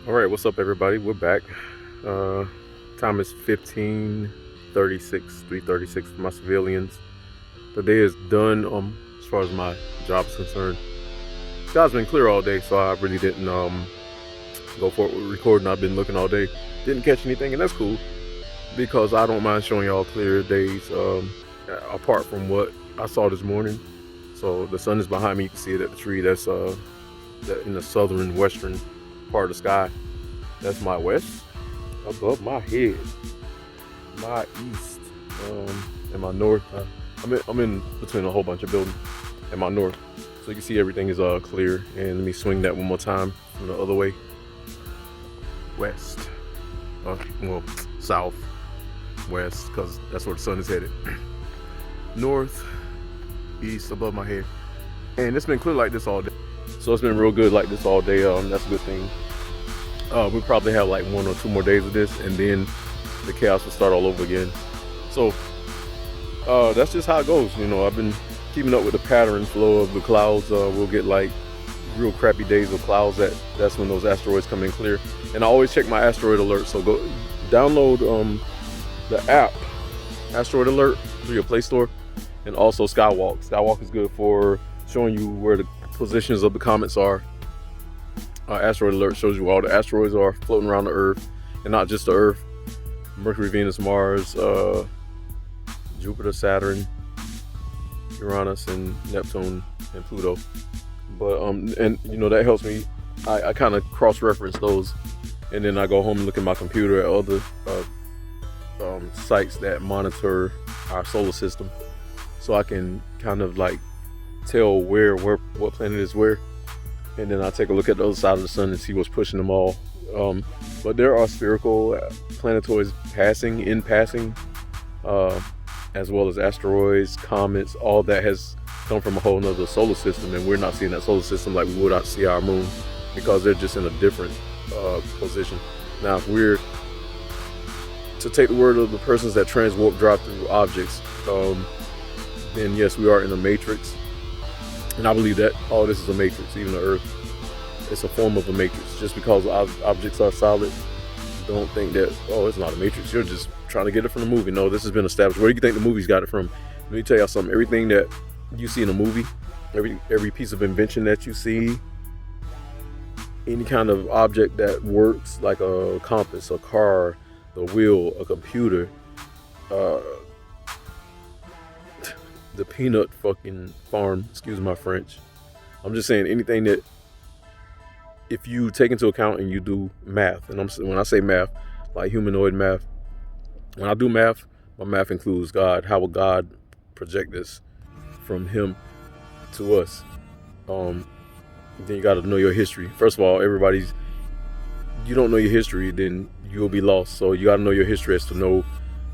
All right, what's up, everybody? We're back. Uh, Time is 15:36, 3:36 for my civilians. The day is done. As far as my job is concerned, sky's been clear all day, so I really didn't go for it with recording. I've been looking all day, didn't catch anything, and that's cool because I don't mind showing y'all clear days. Apart from what I saw this morning, so the sun is behind me. You can see it at the tree. That's in the southern western part of the sky. That's my west. Above my head, my east, and my north. I'm in between a whole bunch of buildings, and my north. So you can see everything is clear. And let me swing that one more time from the other way. West, well, south, west, because that's where the sun is headed. North, east, above my head, and it's been clear like this all day. So it's been real good like this all day. That's a good thing. We'll probably have like 1 or 2 more days of this, and then the chaos will start all over again. So that's just how it goes. I've been keeping up with the pattern flow of the clouds. We'll get like real crappy days of clouds. That's when those asteroids come in clear. And I always check my asteroid alert. So go download the app Asteroid Alert through your Play Store, and also Skywalk. Skywalk is good for showing you where the positions of the comets are. Asteroid Alert shows you all the asteroids are floating around the Earth, and not just the Earth. Mercury, Venus, Mars, Jupiter, Saturn, Uranus, and Neptune, and Pluto. But and that helps me. I kind of cross-reference those, and then I go home and look at my computer at other sites that monitor our solar system, so I can kind of like tell what planet is where. And then I take a look at the other side of the sun and see what's pushing them all. But there are spherical planetoids passing, as well as asteroids, comets. All that has come from a whole nother solar system, and we're not seeing that solar system like we would not see our moon, because they're just in a different position. Now, if we're to take the word of the persons that transwarp drive through objects, then yes, we are in a matrix. And I believe that all this is a matrix, even the Earth. It's a form of a matrix. Just because objects are solid, don't think that, it's not a matrix. You're just trying to get it from the movie. No, this has been established. Where do you think the movies got it from? Let me tell y'all something. Everything that you see in a movie, every piece of invention that you see, any kind of object that works, like a compass, a car, the wheel, a computer, the peanut fucking farm, excuse my French. I'm just saying, anything that, if you take into account and you do math, and when I say math, like humanoid math, when I do math, my math includes God. How will God project this from him to us? Then you got to know your history. First of all, you don't know your history, then you'll be lost. So you got to know your history as to know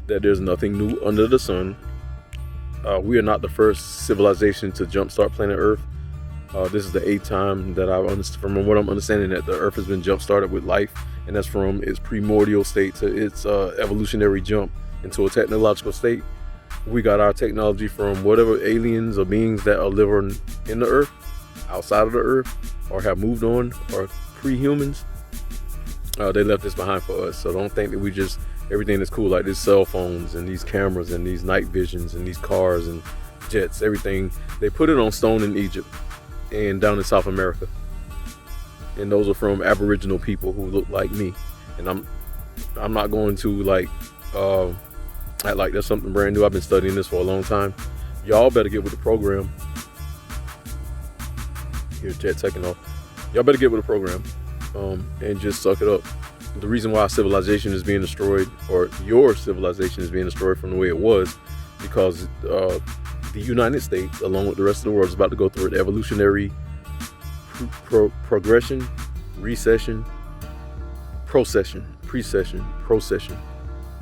that there's nothing new under the sun. We are not the first civilization to jumpstart planet Earth. This is the 8th time that from what I'm understanding, that the Earth has been jump-started with life, and that's from its primordial state to its evolutionary jump into a technological state. We got our technology from whatever aliens or beings that are living in the Earth, outside of the Earth, or have moved on, or pre-humans. They left this behind for us. So don't think that everything that's cool, like these cell phones and these cameras and these night visions and these cars and jets, everything, they put it on stone in Egypt and down in South America. And those are from Aboriginal people who look like me. And I'm not going to act like that's something brand new. I've been studying this for a long time. Y'all better get with the program. Here's jet taking off. Y'all better get with the program, and just suck it up. The reason why civilization is being destroyed, or your civilization is being destroyed from the way it was, because the United States, along with the rest of the world, is about to go through an evolutionary procession.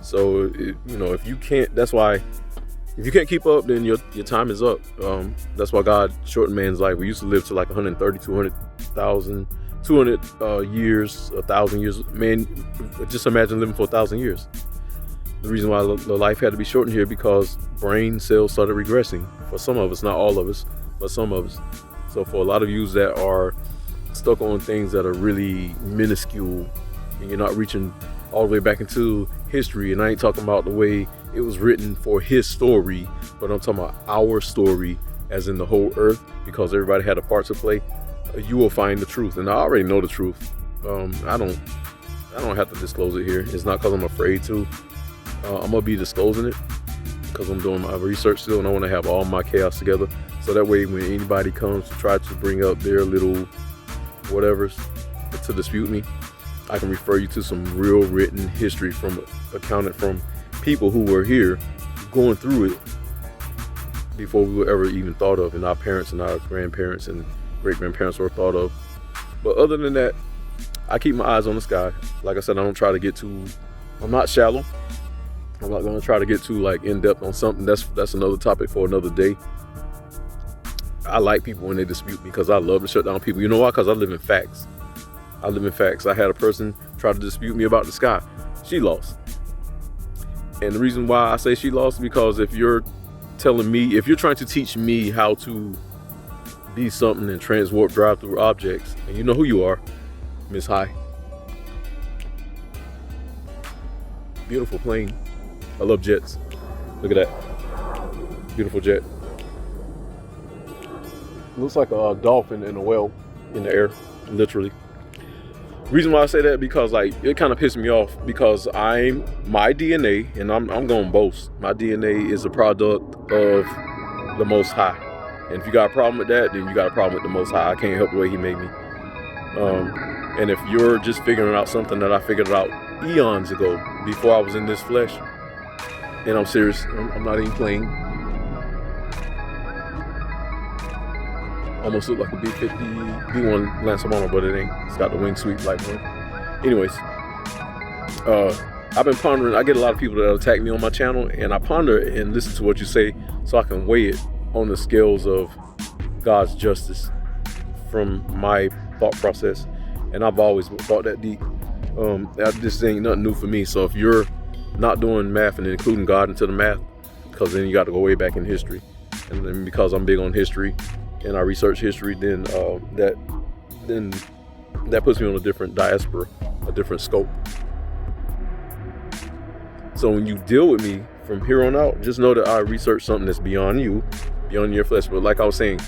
So if you can't, that's why, if you can't keep up, then your time is up. That's why God shortened man's life. We used to live to like 130, 200,000. 200 years, 1,000 years. Man, just imagine living for 1,000 years. The reason why the life had to be shortened here, because brain cells started regressing for some of us, not all of us, but some of us. So for a lot of you that are stuck on things that are really minuscule, and you're not reaching all the way back into history. And I ain't talking about the way it was written for his story, but I'm talking about our story, as in the whole earth, because everybody had a part to play. You will find the truth, and I already know the truth. I don't have to disclose it here. It's not because I'm afraid to. I'm gonna be disclosing it because I'm doing my research still, and I want to have all my chaos together, so that way when anybody comes to try to bring up their little whatevers to dispute me, I can refer you to some real written history accounted from people who were here going through it before we were ever even thought of, and our parents and our grandparents and great-grandparents were thought of. But other than that, I keep my eyes on the sky. Like I said, I don't try to get too, I'm not shallow. I'm not gonna try to get too like in depth on something. That's another topic for another day. I like people when they dispute me because I love to shut down people. You know why? Because I live in facts. I had a person try to dispute me about the sky. She lost. And the reason why I say she lost is because if you're trying to teach me how to be something and transwarp drive through objects, and you know who you are, Miss High. Beautiful plane. I love jets. Look at that. Beautiful jet. Looks like a dolphin in a whale in the air, literally. Reason why I say that, because like it kind of pissed me off, because my DNA, and I'm gonna boast, my DNA is a product of the Most High. And if you got a problem with that, then you got a problem with the Most High. I can't help the way He made me. And if you're just figuring out something that I figured out eons ago, before I was in this flesh, and I'm serious, I'm not even playing. Almost look like a B-1 Lancer, but it ain't. It's got the wing sweep like one. Anyways, I've been pondering. I get a lot of people that attack me on my channel, and I ponder and listen to what you say so I can weigh it on the scales of God's justice from my thought process. And I've always thought that deep. This ain't nothing new for me. So if you're not doing math and including God into the math, because then you got to go way back in history. And then because I'm big on history and I research history, then that puts me on a different diaspora, a different scope. So when you deal with me from here on out, just know that I research something that's beyond you, beyond your flesh. But like I was saying,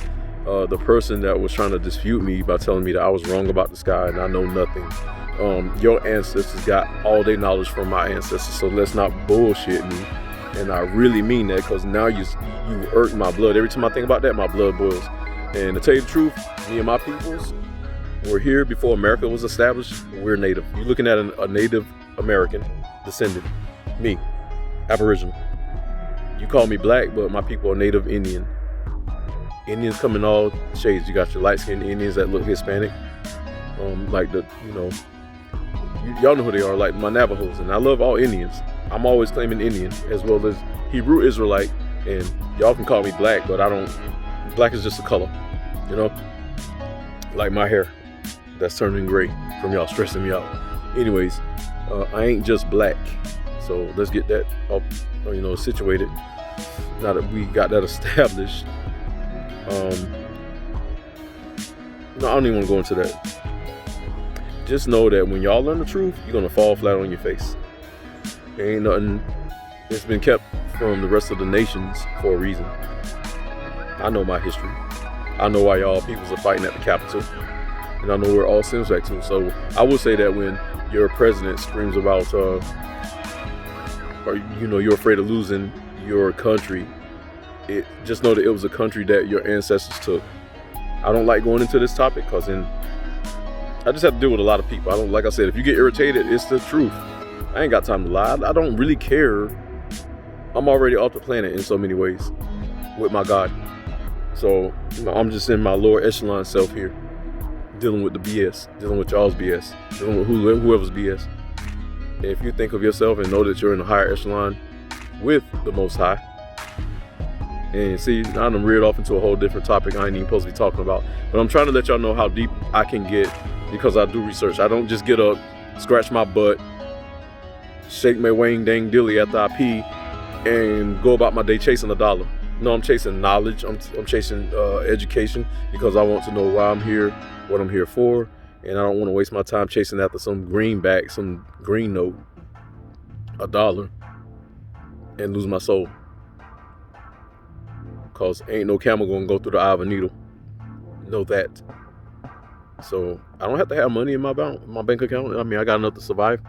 the person that was trying to dispute me by telling me that I was wrong about the sky and I know nothing, your ancestors got all their knowledge from my ancestors. So let's not bullshit me. And I really mean that, because now you irk my blood. Every time I think about that, my blood boils. And to tell you the truth, me and my peoples were here before America was established. We're native. You're looking at a Native American descendant. Me, Aboriginal. You call me black, but my people are Native Indian. Indians come in all shades. You got your light-skinned Indians that look Hispanic, like y'all know who they are, like my Navajos. And I love all Indians. I'm always claiming Indian, as well as Hebrew Israelite. And y'all can call me black, but I don't. Black is just a color, you know, like my hair that's turning gray from y'all stressing me out. Anyways, I ain't just black, so let's get that up, situated. Now that we got that established, I don't even want to go into that. Just know that when y'all learn the truth, you're gonna fall flat on your face. There ain't nothing. It's been kept from the rest of the nations for a reason. I know my history. I know why y'all peoples are fighting at the Capitol. And I know where it all stems back to. So I will say that when your president screams about, you're afraid of losing your country, just know that it was a country that your ancestors took. I don't like going into this topic because I just have to deal with a lot of people. Like I said, if you get irritated, it's the truth. I ain't got time to lie. I don't really care. I'm already off the planet in so many ways with my God. So, I'm just in my lower echelon self here, dealing with the BS, dealing with y'all's BS, dealing with whoever's BS. And if you think of yourself and know that you're in a higher echelon with the Most High, and see, I done reared off into a whole different topic I ain't even supposed to be talking about, but I'm trying to let y'all know how deep I can get because I do research. I don't just get up, scratch my butt, shake my wang dang dilly after I pee, and go about my day chasing $1. No, I'm chasing knowledge. I'm chasing education, because I want to know why I'm here, what I'm here for, and I don't want to waste my time chasing after some greenback, some green note, $1, and lose my soul. Cause ain't no camel gonna go through the eye of a needle. Know that. So I don't have to have money in my bank account. I mean, I got enough to survive,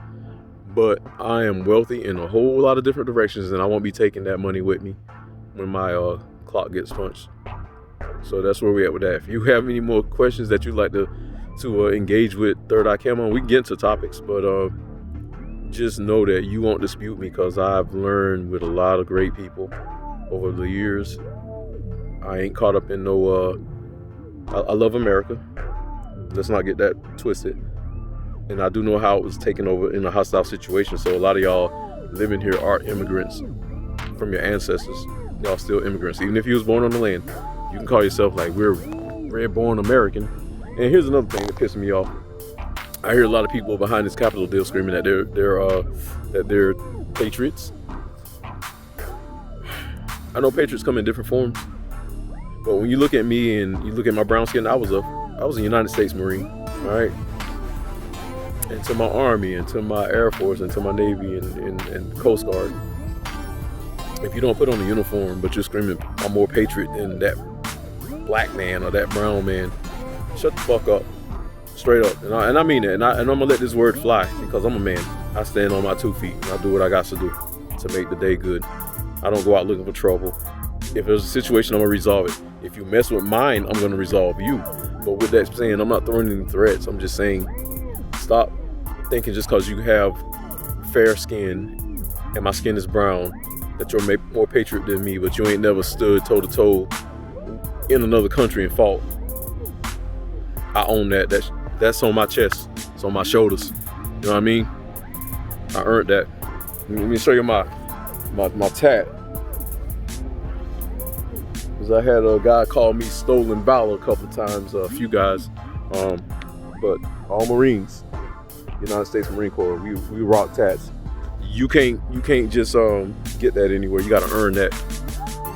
but I am wealthy in a whole lot of different directions, and I won't be taking that money with me when my clock gets punched. So that's where we at with that. If you have any more questions that you'd like to engage with Third Eye Camo, we can get into topics, but just know that you won't dispute me, because I've learned with a lot of great people over the years. I ain't caught up in no I love America. Let's not get that twisted. And I do know how it was taken over in a hostile situation. So a lot of y'all living here are immigrants from your ancestors. Y'all still immigrants. Even if you was born on the land, you can call yourself like, we're red-born American. And here's another thing that pisses me off. I hear a lot of people behind this Capitol deal screaming that they're patriots. I know patriots come in different forms, but when you look at me and you look at my brown skin, I was a United States Marine, all right? And to my Army, and to my Air Force, and to my Navy, and Coast Guard. If you don't put on a uniform, but you're screaming, I'm more patriot than that black man or that brown man, shut the fuck up, straight up. And I mean it, and I'm gonna let this word fly, because I'm a man. I stand on my 2 feet, and I do what I got to do to make the day good. I don't go out looking for trouble. If there's a situation, I'm gonna resolve it. If you mess with mine, I'm gonna resolve you. But with that saying, I'm not throwing any threats. I'm just saying, stop thinking just because you have fair skin and my skin is brown that you're more patriot than me, but you ain't never stood toe to toe in another country and fought. I own that. That's on my chest. It's on my shoulders. You know what I mean? I earned that. Let me show you my tat. Because I had a guy call me stolen valor a couple times, a few guys, but all Marines, United States Marine Corps, we rock tats. You can't just get that anywhere. You got to earn that.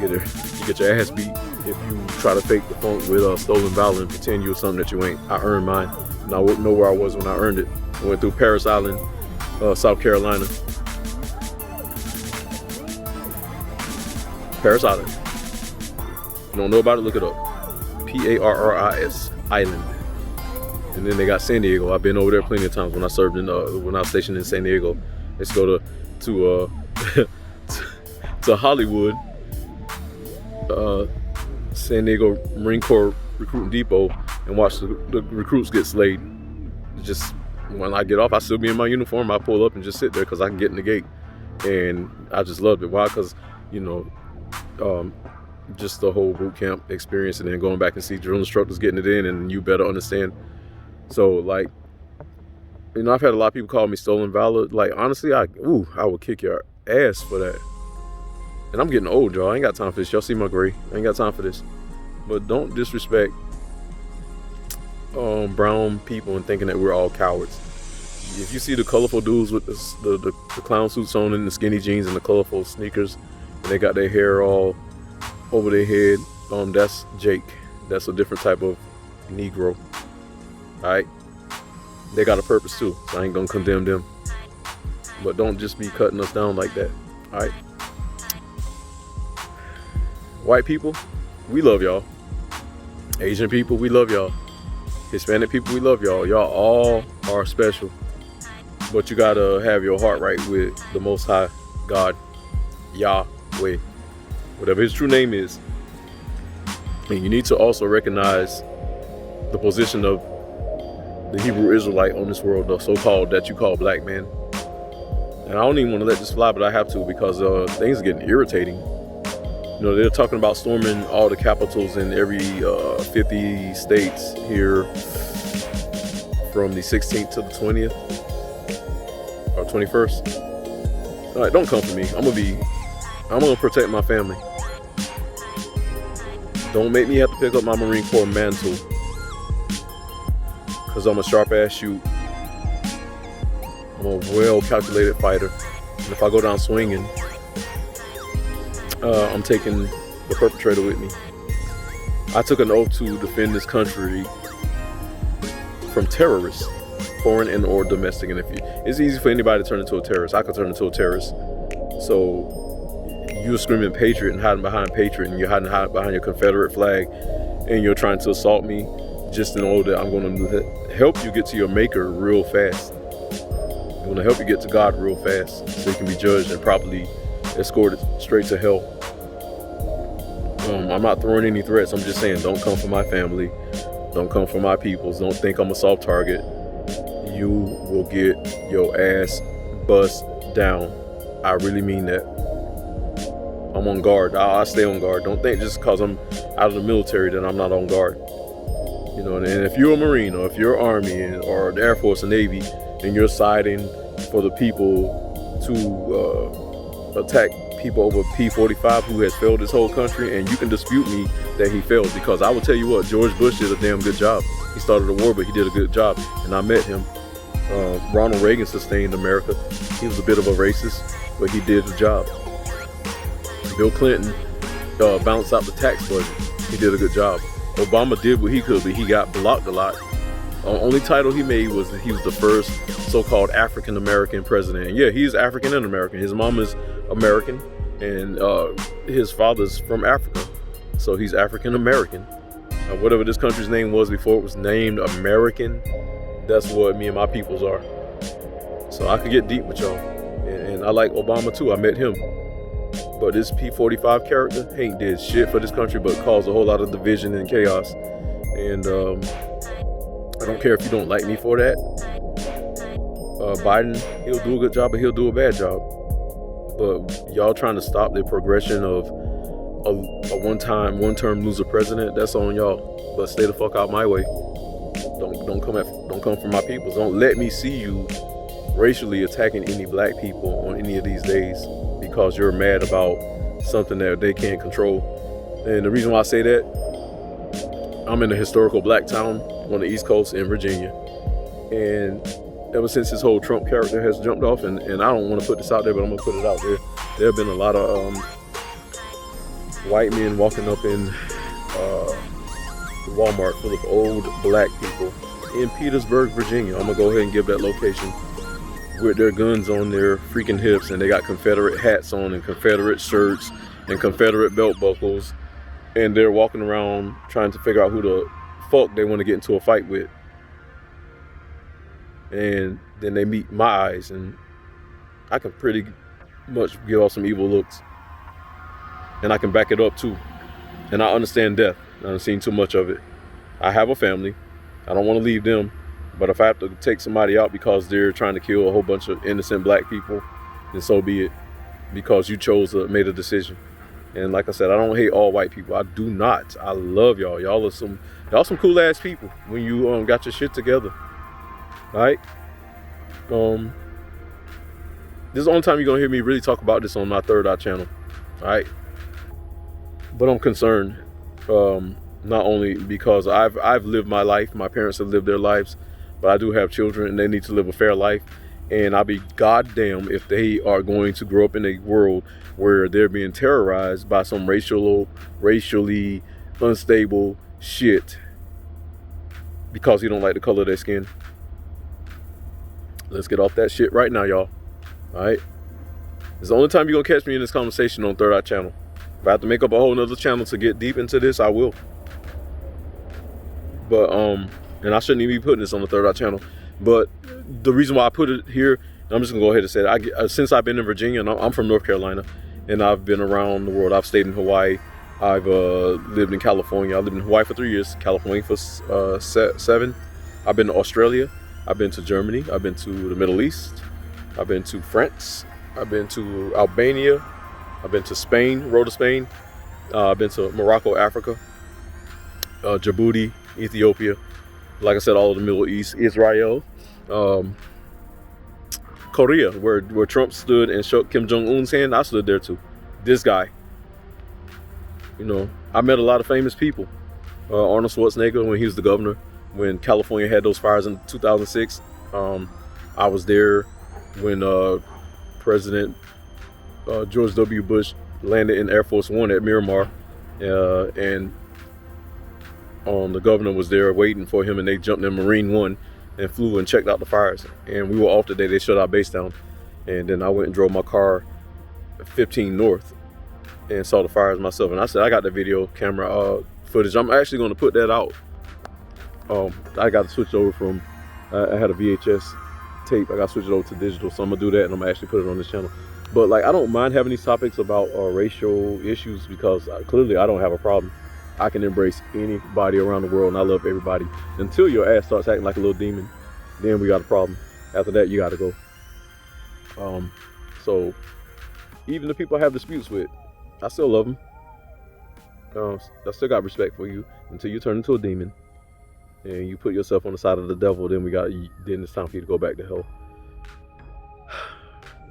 You get your ass beat if you try to fake the funk with stolen valor and pretend you're something that you ain't. I earned mine, and I wouldn't know where I was when I earned it. I went through Paris Island, South Carolina. Paris Island. You don't know about it, look it up. Paris Island. And then they got San Diego. I've been over there plenty of times when I served when I was stationed in San Diego. Let's go to to Hollywood, San Diego Marine Corps Recruiting Depot, and watch the recruits get slayed. Just when I get off, I still be in my uniform. I pull up and just sit there because I can get in the gate, and I just loved it. Why? Because just the whole boot camp experience, and then going back and see drill instructors getting it in, and you better understand. So like, I've had a lot of people call me stolen valor. Like, honestly, I would kick your ass for that. And I'm getting old, y'all. I ain't got time for this. Y'all see my gray. I ain't got time for this. But don't disrespect brown people and thinking that we're all cowards. If you see the colorful dudes with the clown suits on and the skinny jeans and the colorful sneakers, and they got their hair all over their head, that's Jake. That's a different type of Negro. Alright? They got a purpose too, so I ain't gonna condemn them. But don't just be cutting us down like that. Alright? White people, we love y'all. Asian people, we love y'all. Hispanic people, we love y'all. Y'all all are special. But you gotta have your heart right with the Most High God, Yahweh, whatever his true name is. And you need to also recognize the position of the Hebrew Israelite on this world, the so-called that you call black man. And I don't even want to let this fly, but I have to, because things are getting irritating. They're talking about storming all the capitals in every 50 states here from the 16th to the 20th or 21st. All right, don't come for me. I'm gonna protect my family. Don't make me have to pick up my Marine Corps mantle, because I'm a sharp-ass shoot. I'm a well-calculated fighter. And if I go down swinging, I'm taking the perpetrator with me. I took an oath to defend this country from terrorists, foreign and or domestic. And it's easy for anybody to turn into a terrorist. I could turn into a terrorist. So you're screaming patriot and hiding behind patriot, and you're hiding behind your Confederate flag, and you're trying to assault me just to know that I'm going to help you get to your maker real fast. I'm going to help you get to God real fast so you can be judged and properly escorted straight to hell. I'm not throwing any threats. I'm just saying, don't come for my family. Don't come for my peoples. Don't think I'm a soft target. You will get your ass bust down. I really mean that. I'm on guard. I stay on guard. Don't think just because I'm out of the military that I'm not on guard. You know, and if you're a Marine or if you're Army or the Air Force or Navy, and you're siding for the people to attack people over P-45 who has failed this whole country, and you can dispute me that he failed, because I will tell you what, George Bush did a damn good job. He started a war, but he did a good job, and I met him. Ronald Reagan sustained America. He was a bit of a racist, but he did the job. Bill Clinton balanced out the tax budget. He did a good job. Obama did what he could, but he got blocked a lot. The only title he made was that he was the first so-called African-American president. And yeah, he's African and American. His mom is American, and his father's from Africa. So he's African-American. Whatever this country's name was before it was named American, that's what me and my peoples are. So I could get deep with y'all. And I like Obama too. I met him. But this P-45 character ain't did shit for this country but caused a whole lot of division and chaos. And I don't care if you don't like me for that. Biden, he'll do a good job, but he'll do a bad job. But y'all trying to stop the progression of a one-term loser president, that's on y'all. But stay the fuck out my way. Don't come for my people. Don't let me see you racially attacking any black people on any of these days because you're mad about something that they can't control. And the reason why I say that, I'm in a historical black town on the East Coast in Virginia. And ever since this whole Trump character has jumped off, and I don't want to put this out there, but I'm going to put it out there. There have been a lot of white men walking up in Walmart full of old black people in Petersburg, Virginia. I'm going to go ahead and give that location, with their guns on their freaking hips, and they got Confederate hats on and Confederate shirts and Confederate belt buckles, and they're walking around trying to figure out who the fuck they want to get into a fight with. And then they meet my eyes, and I can pretty much give off some evil looks, and I can back it up too. And I understand death. I've seen too much of it. I have a family. I don't want to leave them. But if I have to take somebody out because they're trying to kill a whole bunch of innocent black people, then so be it. Because you made a decision. And like I said, I don't hate all white people. I do not. I love y'all. Y'all some cool ass people when you got your shit together. Alright? This is the only time you're gonna hear me really talk about this on my Third Eye channel. Alright? But I'm concerned. Not only because I've lived my life, my parents have lived their lives, but I do have children and they need to live a fair life. And I'll be goddamn if they are going to grow up in a world where they're being terrorized by some racially unstable shit because you don't like the color of their skin. Let's get off that shit right now, y'all. Alright? It's the only time you're gonna catch me in this conversation on Third Eye channel. If I have to make up a whole nother channel to get deep into this, I will. But and I shouldn't even be putting this on the Third Eye channel. But the reason why I put it here, I'm just gonna go ahead and say it. Since I've been in Virginia, and I'm from North Carolina, and I've been around the world. I've stayed in Hawaii. I've lived in California. I lived in Hawaii for 3 years, California for 7. I've been to Australia. I've been to Germany. I've been to the Middle East. I've been to France. I've been to Albania. I've been to Spain, road to Spain. I've been to Morocco, Africa, Djibouti, Ethiopia. Like I said, all of the Middle East, Israel, Korea, where Trump stood and shook Kim Jong-un's hand. I stood there too. This guy. You know, I met a lot of famous people. Arnold Schwarzenegger, when he was the governor, when California had those fires in 2006. I was there when President George W. Bush landed in Air Force One at Miramar, and The governor was there waiting for him, and they jumped in Marine One and flew and checked out the fires. And we were off the day they shut our base down. And then I went and drove my car 15 north and saw the fires myself. And I said, I got the video camera footage. I'm actually going to put that out. I got to switch over from, I had a VHS tape. I got to switch it over to digital. So I'm going to do that, and I'm going to actually put it on this channel. But like, I don't mind having these topics about racial issues, because clearly I don't have a problem. I can embrace anybody around the world, and I love everybody. Until your ass starts acting like a little demon, then we got a problem. After that, you got to go. So even the people I have disputes with, I still love them. I still got respect for you until you turn into a demon and you put yourself on the side of the devil. Then it's time for you to go back to hell.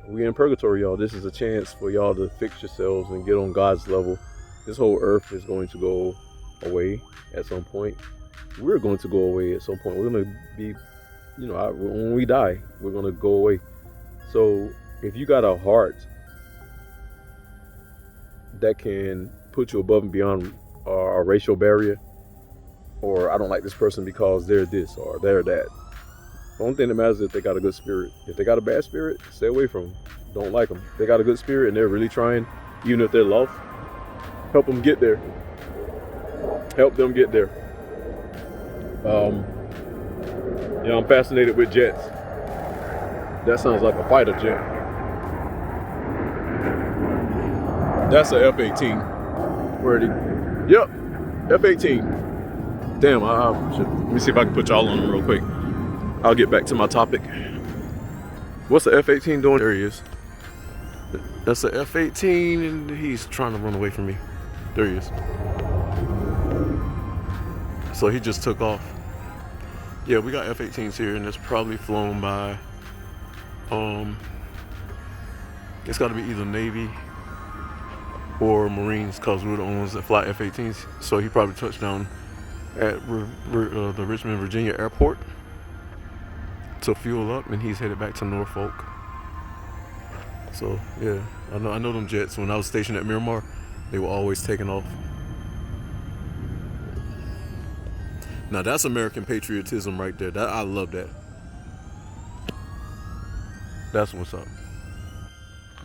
We in purgatory, y'all. This is a chance for y'all to fix yourselves and get on God's level. This whole earth is going to go away at some point. We're going to go away at some point. We're going to be, when we die, we're going to go away. So if you got a heart that can put you above and beyond a racial barrier, or I don't like this person because they're this or they're that. The only thing that matters is if they got a good spirit. If they got a bad spirit, stay away from them. Don't like them. If they got a good spirit and they're really trying, even if they're lost, help them get there. Help them get there. I'm fascinated with jets. That sounds like a fighter jet. That's a F-18. Yep, F-18. Damn, let me see if I can put y'all on them real quick. I'll get back to my topic. What's the F-18 doing? There he is. That's the F-18, and he's trying to run away from me. There he is. So he just took off. Yeah, we got F-18s here, and it's probably flown by, it's got to be either Navy or Marines, because we're the only ones that fly F-18s. So he probably touched down at the Richmond, Virginia airport to fuel up, and he's headed back to Norfolk. So yeah, I know them jets. When I was stationed at Miramar, they were always taking off. Now that's American patriotism right there. I love that. That's what's up.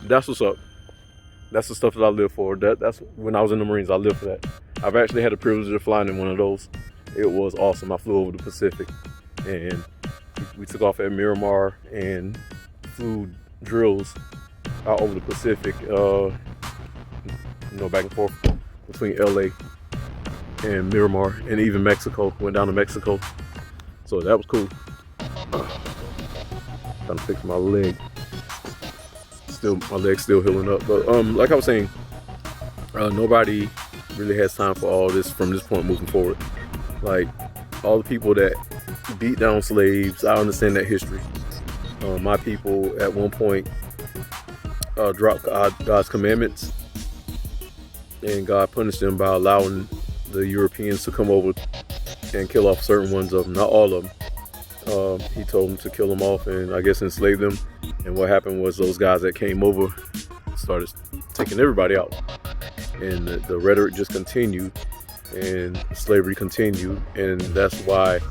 That's what's up. That's the stuff that I live for. That's when I was in the Marines, I lived for that. I've actually had the privilege of flying in one of those. It was awesome. I flew over the Pacific, and we took off at Miramar and flew drills out over the Pacific, back and forth between LA and Miramar, and even Mexico. Went down to Mexico. So that was cool. Trying to fix my leg. My leg's still healing up. But like I was saying, nobody really has time for all this from this point moving forward. Like, all the people that beat down slaves, I understand that history. My people at one point dropped God's commandments, and God punished them by allowing the Europeans to come over and kill off certain ones of them, not all of them. He told them to kill them off and I guess enslave them. And what happened was those guys that came over started taking everybody out. And the rhetoric just continued, and slavery continued. And that's why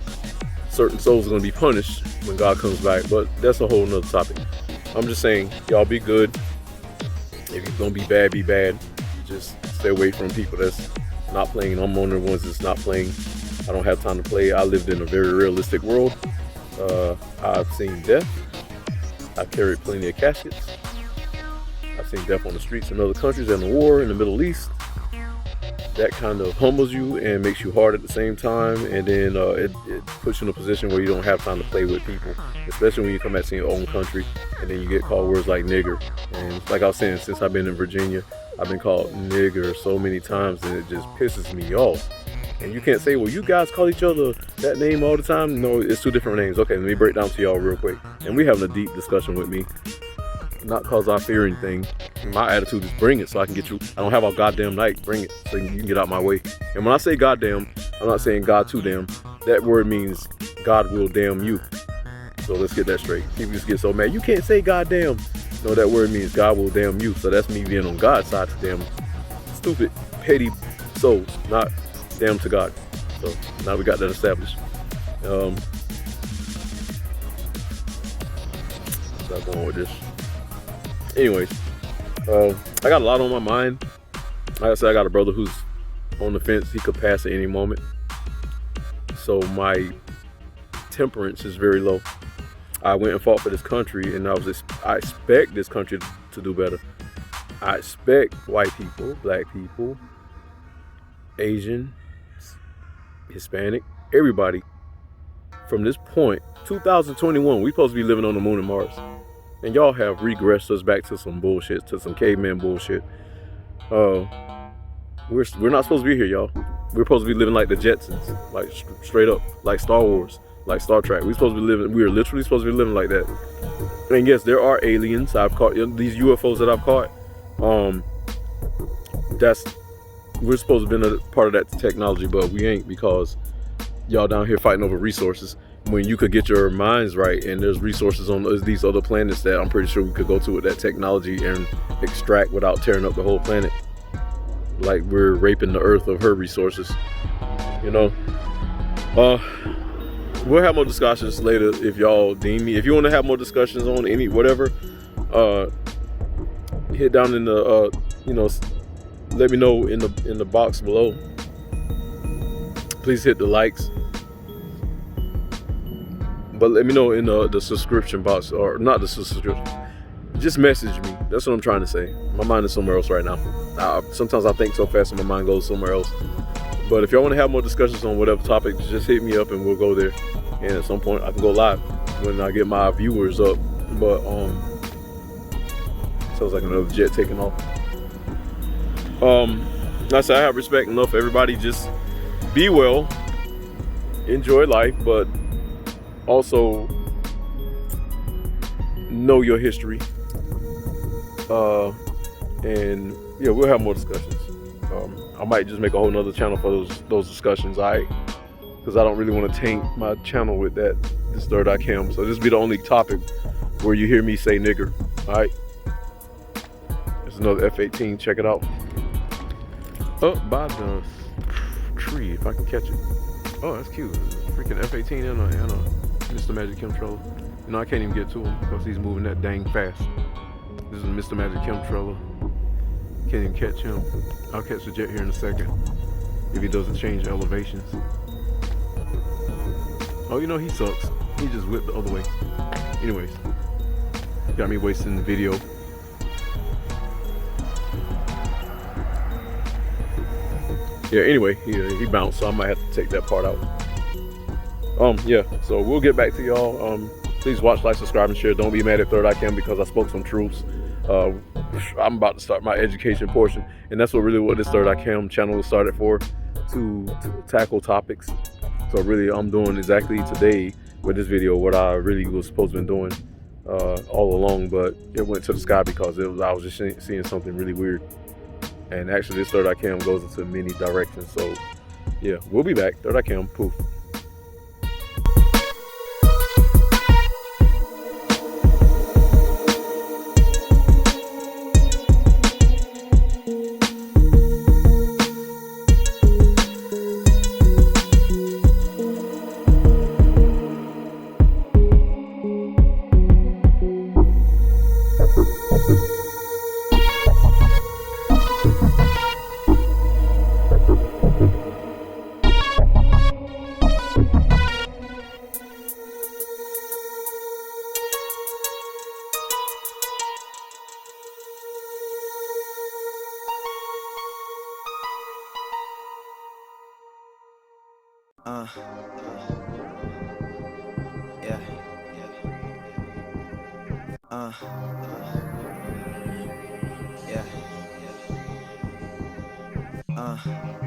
certain souls are going to be punished when God comes back. But that's a whole nother topic. I'm just saying, y'all be good. If you're going to be bad, be bad. Just stay away from people that's not playing. I'm one of the ones that's not playing. I don't have time to play. I lived in a very realistic world. I've seen death. I've carried plenty of caskets. I've seen death on the streets in other countries and the war in the Middle East. That kind of humbles you and makes you hard at the same time, and then it puts you in a position where you don't have time to play with people, especially when you come back to your own country and then you get called words like nigger. And like I was saying, since I've been in Virginia, I've been called nigger so many times, and it just pisses me off. And you can't say, well, you guys call each other that name all the time. No, it's two different names. Okay, let me break down to y'all real quick. And we having a deep discussion with me. Not because I fear anything. My attitude is bring it so I can get you. I don't have a goddamn night. Bring it so you can get out my way. And when I say goddamn, I'm not saying God too damn. That word means God will damn you. So let's get that straight. People just get so mad. You can't say goddamn. No, that word means God will damn you. So that's me being on God's side to damn stupid, petty souls. Not damn to God. So now we got that established. Stop going with this. Anyways, I got a lot on my mind. Like I said, I got a brother who's on the fence. He could pass at any moment. So my temperance is very low. I went and fought for this country, and I expect this country to do better. I expect white people, black people, Asian, Hispanic, everybody. From this point, 2021, we supposed to be living on the moon and Mars. And y'all have regressed us back to some bullshit, to some caveman bullshit. We're not supposed to be here, y'all. We're supposed to be living like the Jetsons, like straight up, like Star Wars, like Star Trek. We are literally supposed to be living like that. And yes, there are aliens. I've caught these UFOs that I've caught. We're supposed to be a part of that technology, but we ain't, because y'all down here fighting over resources when you could get your minds right, and there's resources on these other planets that I'm pretty sure we could go to with that technology and extract without tearing up the whole planet. Like we're raping the earth of her resources, you know. We'll have more discussions later if y'all deem me. If you want to have more discussions on any whatever, hit down in the let me know in the box below. Please hit the likes, but let me know in the subscription box, or not the subscription. Just message me. That's what I'm trying to say. My mind is somewhere else right now. Sometimes I think so fast and my mind goes somewhere else. But if y'all want to have more discussions on whatever topic, just hit me up and we'll go there. And at some point I can go live when I get my viewers up. But sounds like another jet taking off. Like I said, I have respect enough for everybody. Just be well, enjoy life, but also know your history. And yeah, we'll have more discussions. I might just make a whole nother channel for those discussions, alright? Because I don't really want to taint my channel with this third eye cam. So this will be the only topic where you hear me say nigger, alright? There's another F-18, check it out. Up by the tree, if I can catch it. Oh, that's cute. Freaking F-18 and a Mr. Magic Chemtrailer. You know, I can't even get to him because he's moving that dang fast. This is Mr. Magic Chemtrailer. Can't even catch him. I'll catch the jet here in a second if he doesn't change elevations. Oh, you know, he sucks. He just whipped the other way. Anyways, got me wasting the video. Yeah, anyway, he bounced, so I might have to take that part out. Yeah, so we'll get back to y'all. Please watch, like, subscribe, and share. Don't be mad at Third Eye Cam because I spoke some truths. I'm about to start my education portion, and that's what this Third Eye Cam channel was started for, to tackle topics. So really, I'm doing exactly today with this video what I really was supposed to be doing all along, but it went to the sky because I was just seeing something really weird. And actually, this Third Eye Cam goes into many directions. So yeah, we'll be back. Third Eye Cam, poof. Yeah. Yeah.